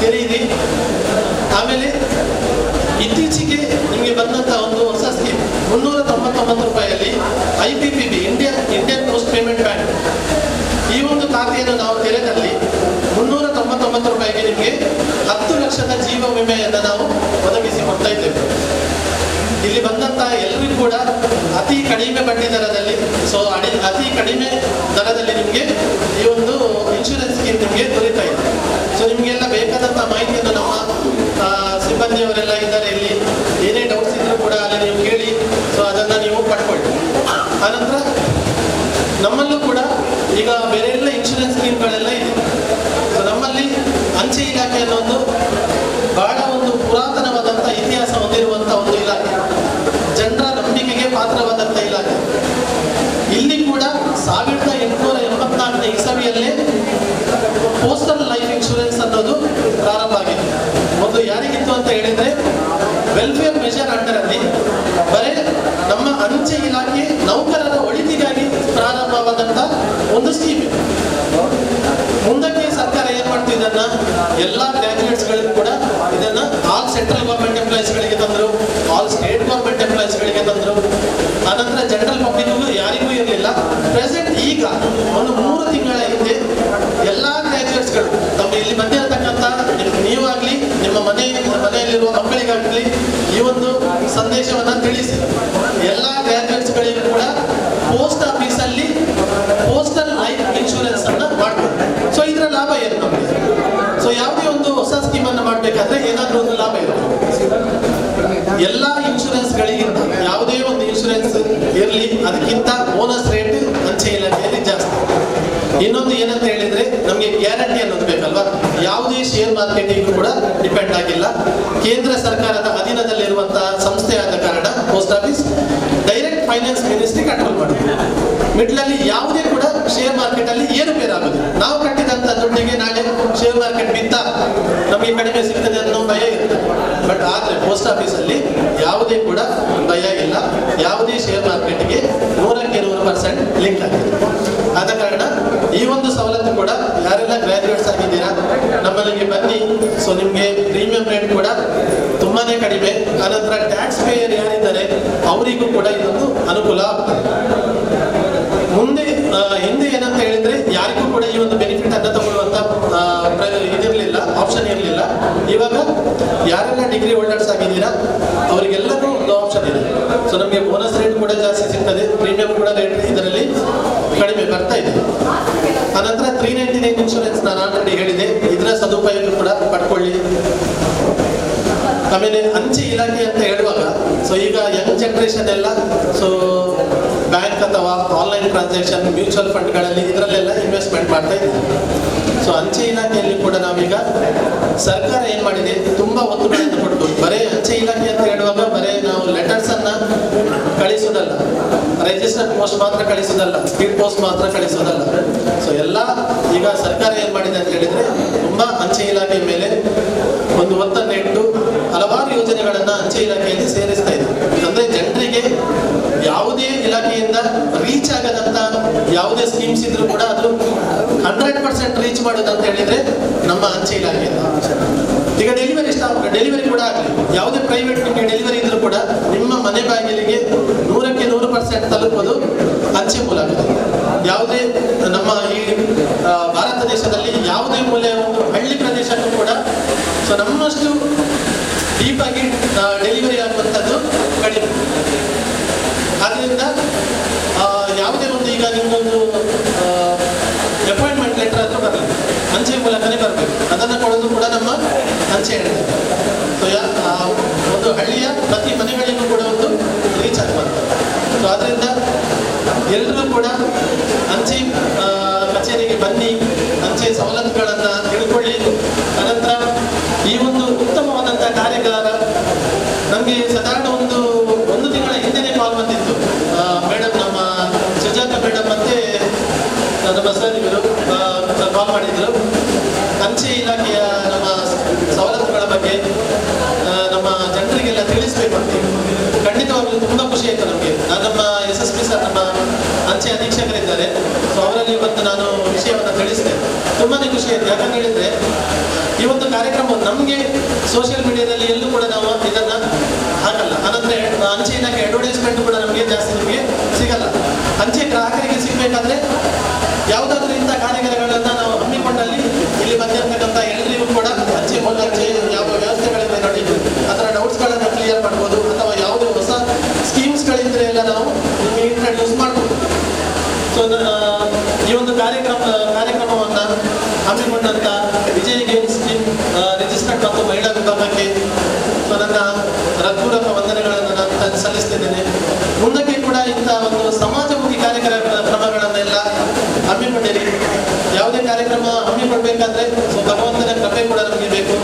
ತೆರೆಯಿರಿ. ಆಮೇಲೆ ಇತ್ತೀಚೆಗೆ ನಿಮಗೆ ಬಂದಂತಹ ಒಂದು ಹೊಸ scheme 399 ರೂಪಾಯಿಯಲ್ಲಿ IPPB Indian post payment bank ಈ ಒಂದು ಖಾತೆಯನ್ನು ನಾವು ತೆರೆದಲ್ಲಿ 399 ರೂಪಾಯಿಗೆ ನಿಮಗೆ 10 ಲಕ್ಷದ ಜೀವ ವಿಮೆಯನ್ನು ನಾವು ಒದಗಿಸಿಕೊಡ್ತಾ ಇದ್ದೇವೆ. ಇಲ್ಲಿ ಬಂದಂತಹ ಎಲ್ಲರಿಗೂ ಕೂಡ ಅತಿ ಕಡಿಮೆ ಬಡ್ಡಿ ದರದಲ್ಲಿ, ಅತಿ ಕಡಿಮೆ ದರದಲ್ಲಿ ನಿಮಗೆ ಈ ಒಂದು ಇನ್ಶೂರೆನ್ಸ್ ಸ್ಕೀಮ್ ನಿಮಗೆ ದೊರೀತಾ ಇದೆ. ಸೊ ನಿಮಗೆಲ್ಲ ಬೇಕಾದಂಥ ಮಾಹಿತಿಯನ್ನು ನಮ್ಮ ಸಿಬ್ಬಂದಿಯವರೆಲ್ಲ ಇದ್ದಾರೆ ಇಲ್ಲಿ. ಏನೇ ಡೌಟ್ಸ್ ಇದ್ರೂ ಕೂಡ ಅಲ್ಲಿ ನೀವು ಕೇಳಿ, ಸೊ ಅದನ್ನು ನೀವು ಪಡ್ಕೊಳ್ಳಿ. ಆನಂತರ ನಮ್ಮಲ್ಲೂ ಕೂಡ ಈಗ ಬೇರೆ ಎಲ್ಲ ಇನ್ಶೂರೆನ್ಸ್ ಸ್ಕೀಮ್ಗಳೆಲ್ಲ ಇದೆ. ಸೊ ನಮ್ಮಲ್ಲಿ ಅಂಚೆ ಇಲಾಖೆ ಅನ್ನೋದು ಬಹಳ ಒಂದು ಪುರಾತನವಾದಂಥ ಇತಿಹಾಸ ಹೊಂದಿರುವಂಥ ಒಂದು ಇಲಾಖೆ, ಜನರ ನಂಬಿಕೆಗೆ ಪಾತ್ರವಾದಂಥ ಇಲಾಖೆ. ಇಲ್ಲಿ ಕೂಡ 1884 ಇಸವಿಯಲ್ಲೇ ಪೋಸ್ಟಲ್ ಲೈಫ್ ಇನ್ಶೂರೆನ್ಸ್ ಅನ್ನೋದು ಪ್ರಾರಂಭ ಆಗಿದೆ. ಒಂದು ಯಾರಿಗಿತ್ತು ಅಂತ ಹೇಳಿದ್ರೆ ವೆಲ್ಫೇರ್ ಮೆಷರ್ ಅಂಡರಲ್ಲಿ ಬರೇ ನಮ್ಮ ಅಂಚೆ ಇಲಾಖೆ ನೌಕರರ ಒಳಿತಿಗಾಗಿ ಪ್ರಾರಂಭವಾದಂಥ ಒಂದು ಸ್ಕೀಮ್. ಮುಂದಕ್ಕೆ ಸರ್ಕಾರ ಏನ್ ಮಾಡ್ತು, ಇದನ್ನ ಎಲ್ಲ ಗ್ರಾಜುಯೇಟ್ಸ್ಗಳಿಗೂ ಕೂಡ ಇದನ್ನ ಆಲ್ ಸೆಂಟ್ರಲ್ ಗೌರ್ಮೆಂಟ್ ಎಂಪ್ಲಾಯೀಸ್ಗಳಿಗೆ ತಂದ್ರು, ಆಲ್ ಸ್ಟೇಟ್ ಗೌರ್ಮೆಂಟ್ ಎಂಪ್ಲಾಯೀಸ್ಗಳಿಗೆ ತಂದ್ರು. ಆನಂತರ ಜನರಲ್ ಪಬ್ಲಿಕ್ಗೂ ಯಾರಿಗೂ ಇರಲಿಲ್ಲ. ಪ್ರೆಸೆಂಟ್ ಈಗ ಒಂದು 3 ತಿಂಗಳ ಹಿಂದೆ ಎಲ್ಲ ಗ್ರಾಜುಯೇಟ್ಸ್ಗಳು ತಮ್ಮ ಇಲ್ಲಿ ಬಂದಿರತಕ್ಕಂಥ ನೀವಾಗ್ಲಿ, ನಿಮ್ಮ ಮನೆಯಲ್ಲಿರುವ ಮಕ್ಕಳಿಗಾಗಲಿ ಈ ಒಂದು ಸಂದೇಶವನ್ನ ತಿಳಿಸಿ. ಎಲ್ಲ ಗ್ರಾಜುಯೇಟ್ಸ್ಗಳಿಗೂ ಕೂಡ ಪೋಸ್ಟ್ ಆಫೀಸಲ್ಲಿ ಪೋಸ್ಟಲ್ ಲೈಫ್ ಇನ್ಶೂರೆನ್ಸ್ ಅನ್ನ ಮಾಡ್ಬೋದು. ಸೊ ಇದರ ಲಾಭ ಏನು ನಮಗೆ? ಸೊ ಯಾವುದೇ ಒಂದು ಹೊಸ ಸ್ಕೀಮ್ ಅನ್ನು ಮಾಡಬೇಕಾದ್ರೆ ಏನಾದ್ರೂ ಒಂದು ಲಾಭ ಇರುತ್ತೆ. ಎಲ್ಲ ಇನ್ಶೂರೆನ್ಸ್ಗಳಿಗಿಂತ ಯಾವುದೇ ಒಂದು ಇನ್ಶೂರೆನ್ಸ್ ಇರಲಿ, ಅದಕ್ಕಿಂತ ಬೋನಸ್ ರೇಟ್ ಅಂಚೆ ಇಲಾಖೆಯಲ್ಲಿ ಜಾಸ್ತಿ. ಇನ್ನೊಂದು ಏನಂತ ಹೇಳಿದ್ರೆ ನಮಗೆ ಗ್ಯಾರಂಟಿ ಅನ್ನೋದು ಬೇಕಲ್ವಾ. ಯಾವುದೇ ಶೇರ್ ಮಾರ್ಕೆಟಿಗೂ ಕೂಡ ಡಿಪೆಂಡ್ ಆಗಿಲ್ಲ. ಕೇಂದ್ರ ಸರ್ಕಾರದ ಅಧೀನದಲ್ಲಿರುವಂತಹ ಸಂಸ್ಥೆ ಆದ ಕಾರಣ post office direct finance ministry control ಮಾಡುತ್ತೆ. ಮಿಡ್ಲಲ್ಲಿ ಯಾವುದೇ ಕೂಡ ಶೇರ್ ಮಾರ್ಕೆಟ್ ಅಲ್ಲಿ ಏರುಪೇರು ಆಗುತ್ತೆ. ನಾವು ಕಟ್ಟಿದಂತ ದುಡ್ಡಿಗೆ ನಾಳೆ ಶೇರ್ ಮಾರ್ಕೆಟ್ ಬಿದ್ದ ನಮಗೆ ಕಡಿಮೆ ಸಿಗ್ತದೆ ಅನ್ನೋ ಭಯ ಇರುತ್ತೆ. ಬಟ್ ಆದ್ರೆ ಪೋಸ್ಟ್ ಆಫೀಸ್ ಅಲ್ಲಿ ಯಾವುದೇ ಕೂಡ ಭಯ ಇಲ್ಲ. ಯಾವುದೇ ಶೇರ್ ಮಾರ್ಕೆಟ್ಗೆ 100% ಲಿಂಕ್ ಆಗಿದೆ. ಆದ ಕಾರಣ ಈ ಒಂದು ಸವಲತ್ತು ಕೂಡ ಯಾರೆಲ್ಲ ಗ್ರಾಜುಯೇಟ್ಸ್ ಆಗಿದ್ದೀರಾ ನಮ್ಮಲ್ಲಿಗೆ ಬನ್ನಿ. ಸೊ ನಿಮಗೆ ಪ್ರೀಮಿಯಂ ರೇಟ್ ಕೂಡ ತುಂಬಾನೇ ತುಂಬಾನೇ ಕಡಿಮೆ. ಆನಂತರ ಟ್ಯಾಕ್ಸ್ ಪೇಯರ್ ಯಾರಿದ್ದಾರೆ ಅವರಿಗೂ ಕೂಡ ಇದೊಂದು ಅನುಕೂಲ ಆಗ್ತದೆ. ಮುಂದೆ ಹಿಂದೆ ಏನಂತ ಹೇಳಿದ್ರೆ ಯಾರಿಗೂ ಕೂಡ ಈ ಒಂದು ಬೆನಿಫಿಟ್ ಅನ್ನ ತಗೊಳ್ಳುವಂತ ಇದಿರಲಿಲ್ಲ, ಆಪ್ಷನ್ ಇರಲಿಲ್ಲ. ಇವಾಗ ಯಾರೆಲ್ಲ ಡಿಗ್ರಿ ಹೋಲ್ಡರ್ಸ್ ಆಗಿದ್ದೀರಾ ಅವರಿಗೆಲ್ಲರೂ ಒಂದು ಆಪ್ಷನ್ ಇದೆ. ಸೊ ನಮಗೆ ಬೋನಸ್ ರೇಟ್ ಕೂಡ ಜಾಸ್ತಿ ಸಿಗ್ತದೆ, ಪ್ರೀಮಿಯಂ ಕೂಡ ರೇಟ್ ಇದರಲ್ಲಿ ಕಡಿಮೆ ಬರ್ತಾ ಇದೆ. ಅನಂತರ 399 ಇನ್ಶೂರೆನ್ಸ್ ನಾನು ಆಲ್ರೆಡಿ ಹೇಳಿದೆ, ಇದರ ಸದುಪಯೋಗ ಕೂಡ ಪಡ್ಕೊಳ್ಳಿ. ಆಮೇಲೆ ಅಂಚೆ ಇಲಾಖೆ ಅಂತ ಹೇಳುವಾಗ ಸೊ ಈಗ ಯಂಗ್ ಜನರೇಷನ್ ಎಲ್ಲ ಸೊ ಬ್ಯಾಂಕ್ ಅಥವಾ ಆನ್ಲೈನ್ ಟ್ರಾನ್ಸಾಕ್ಷನ್, ಮ್ಯೂಚುವಲ್ ಫಂಡ್ಗಳಲ್ಲಿ ಇದರಲ್ಲೆಲ್ಲ ಇನ್ವೆಸ್ಟ್ಮೆಂಟ್ ಮಾಡ್ತಾ ಇದ್ದೀವಿ. ಸೊ ಅಂಚೆ ಇಲಾಖೆಯಲ್ಲಿ ಕೂಡ ನಾವೀಗ ಸರ್ಕಾರ ಏನ್ ಮಾಡಿದೆ, ತುಂಬಾ ಒತ್ತುಗಳನ್ನು ಕೊಟ್ಟು ಬರೇ ಅಂಚೆ ಇಲಾಖೆ ಅಂತ ಹೇಳುವಾಗ ಬರೇ ನಾವು ಲೆಟರ್ಸ್ ಅನ್ನ ಕಳಿಸೋದಲ್ಲ, ರಿಜಿಸ್ಟರ್ಡ್ ಪೋಸ್ಟ್ ಮಾತ್ರ ಕಳಿಸೋದಲ್ಲ, ಸ್ಪೀಡ್ ಪೋಸ್ಟ್ ಮಾತ್ರ ಕಳಿಸೋದಲ್ಲ. ಸೊ ಎಲ್ಲ ಈಗ ಸರ್ಕಾರ ಏನ್ ಮಾಡಿದೆ ಅಂತ ಹೇಳಿದ್ರೆ ತುಂಬಾ ಅಂಚೆ ಇಲಾಖೆ ಮೇಲೆ ಒಂದು ಒತ್ತನ್ನು ಇಟ್ಟು ಹಲವಾರು ಯೋಜನೆಗಳನ್ನ ಅಂಚೆ ಇಲಾಖೆಯಲ್ಲಿ ಸೇರಿಸ್ತಾ ಇದೆ. ಅಂದ್ರೆ ಜನರಿಗೆ ಯಾವುದೇ ಇಲಾಖೆಯಿಂದ ರೀಚ್ ಆಗದಂತ ಯಾವುದೇ ಸ್ಕೀಮ್ಸ್ ಇದ್ರೂ ಕೂಡ ಅದು 100% ರೀಚ್ ಮಾಡೋದಂತ ಹೇಳಿದ್ರೆ ನಮ್ಮ ಅಂಚೆ ಇಲಾಖೆಯಿಂದ. ಈಗ ಡೆಲಿವರಿ ಕೂಡ ಆಗಲಿ, ಯಾವುದೇ ಪ್ರೈವೇಟ್ ನಿಮಗೆ ಡೆಲಿವರಿ ಇದ್ರೂ ಕೂಡ ನಿಮ್ಮ ಮನೆ ಬಾಗಿಲಿಗೆ 100% ತಲುಪೋದು ಅಂಚೆ ಮೂಲಕ. ಯಾವುದೇ ನಮ್ಮ ಈ ಭಾರತ ದೇಶದಲ್ಲಿ ಯಾವುದೇ ಮೂಲೆ ಒಂದು ಹಳ್ಳಿ ಪ್ರದೇಶಕ್ಕೂ ಕೂಡ ಸೊ ನಮ್ಮಷ್ಟು ಡೀಪ್ ಆಗಿ ಡೆಲಿವರಿ ಆಗುವಂಥದ್ದು ಕಡಿಮೆ. ಆದ್ರಿಂದ ಯಾವುದೇ ಒಂದು ಈಗ ನಿಮ್ಗೊಂದು ಅಪಾಯಿಂಟ್ಮೆಂಟ್ ಲೆಟರ್ ಹತ್ರ ಬರಲಿ, ಅಂಚೆ ಮೂಲಕನೇ ಬರಬೇಕು. ಅದನ್ನು ಕೊಡೋದು ಕೂಡ ನಮ್ಮ ಅಂಚೆ ಹೇಳಿದೆ. ಸೊ ಒಂದು ಹಳ್ಳಿಯ ಪ್ರತಿ ಮನೆಗಳಿಗೂ ಕೂಡ ಒಂದು ರೀಚ್ ಆಗಬಾರ್ದು. ಸೊ ಆದ್ರಿಂದ ಎಲ್ಲರೂ ಕೂಡ ಅಂಚೆ ಕಚೇರಿಗೆ ಬನ್ನಿ, ಅಂಚೆ ಸವಲತ್ತುಗಳನ್ನ ತಿಳ್ಕೊಳ್ಳಿ. ಅನಂತರ ಈ ಒಂದು ಉತ್ತಮವಾದಂತಹ ಕಾರ್ಯಾಗಾರ ನಮಗೆ ಸಾಧಾರಣ ಒಂದು ತಿಂಗಳ ಹಿಂದೆನೇ ಕಾಲ್ ಬಂದಿತ್ತು. ಮೇಡಮ್, ನಮ್ಮ ಸುಜಾತ ಮೇಡಮ್ ಮತ್ತೆ ನಮ್ಮ ಸರ್ ಇವರು ಕಾಲ್ ಮಾಡಿದ್ರು. ಅಂಚೆ ಇಲಾಖೆಯ ನಮ್ಮ ಸವಲತ್ತುಗಳ ಬಗ್ಗೆ ನಮ್ಮ ಜನರಿಗೆಲ್ಲ ತಿಳಿಸ್ಬೇಕು ಅಂತ. ಖಂಡಿತವಾಗ್ಲೂ ತುಂಬಾ ಖುಷಿ ಆಯ್ತು ನಮಗೆ. ನಮ್ಮ SSP ಸರ್, ನಮ್ಮ ಅಂಚೆ ಅಧೀಕ್ಷಕರಿದ್ದಾರೆ, ಸೊ ಅವರಲ್ಲಿ ಇವತ್ತು ನಾನು ವಿಷಯವನ್ನು ತಿಳಿಸಿದೆ. ತುಂಬಾನೇ ಖುಷಿ ಆಯ್ತು. ಯಾಕಂತ ಹೇಳಿದ್ರೆ ಈ ಒಂದು ಕಾರ್ಯಕ್ರಮ ನಮಗೆ ಸೋಷಿಯಲ್ ಮೀಡಿಯಾದಲ್ಲಿ ಎಲ್ಲೂ ಕೂಡ ನಾವು ಇದನ್ನ ಹಾಕಲ್ಲ. ಅನಂದ್ರೆ ಅಂಚೆ ಇಲಾಖೆ ಅಡ್ವರ್ಟೈಸ್ಮೆಂಟ್ ಕೂಡ ನಮಗೆ ಜಾಸ್ತಿ ನಿಮಗೆ ಸಿಗಲ್ಲ. ಅಂಚೆ ಗ್ರಾಹಕರಿಗೆ ಸಿಗ್ಬೇಕಾದ್ರೆ ಯಾವುದಾದ್ರೂ ಇಂಥ ಕಾರ್ಯಾಗಾರಗಳನ್ನ ನಾವು ಹಮ್ಮಿಕೊಂಡಲ್ಲಿ ಇಲ್ಲಿ ಬಂದಿರತಕ್ಕಂಥ ಎಲ್ಲರಿಗೂ ಕೂಡ ಅಂಚೆ ಯಾವ ವ್ಯವಸ್ಥೆಗಳಿವೆ ನೋಡಿ, ಅದರ ಡೌಟ್ಸ್ಗಳನ್ನು ಕ್ಲಿಯರ್ ಮಾಡ್ಬೋದು. ಅಥವಾ ಯಾವುದೇ ಹೊಸ ಸ್ಕೀಮ್ಸ್ಗಳಿದ್ರೆ ಎಲ್ಲ ನಾವು ನಿಮಗೆ ಇಂಟ್ರಡ್ಯೂಸ್ ಮಾಡ್ಬೋದು. ಸೊ ಈ ಒಂದು ಕಾರ್ಯಕ್ರಮವನ್ನ ಹಮ್ಮಿಕೊಂಡಂತ ವಿಜಯ ಗೇಮ್ಸ್ ಟೀಮ್ ರಿಜಿಸ್ಟರ್ಡ್ ಮತ್ತು ಮಹಿಳಾ ವಿಭಾಗಕ್ಕೆ ನನ್ನ ಹೃತ್ಪೂರ್ವಕ ವಂದನೆಗಳನ್ನು ನಾನು ಸಲ್ಲಿಸ್ತಿದ್ದೇನೆ. ಮುಂದಕ್ಕೆ ಕೂಡ ಇಂಥ ಒಂದು ಸಮಾಜಮುಖಿ ಕಾರ್ಯಕ್ರಮಗಳನ್ನೆಲ್ಲ ಹಮ್ಮಿಕೊಂಡಿರಿ. ಯಾವುದೇ ಕಾರ್ಯಕ್ರಮ ಹಮ್ಮಿಕೊಳ್ಬೇಕಾದ್ರೆ ಭಗವಂತನ ಕೃಪೆ ಕೂಡ ನಮಗೆ ಬೇಕು.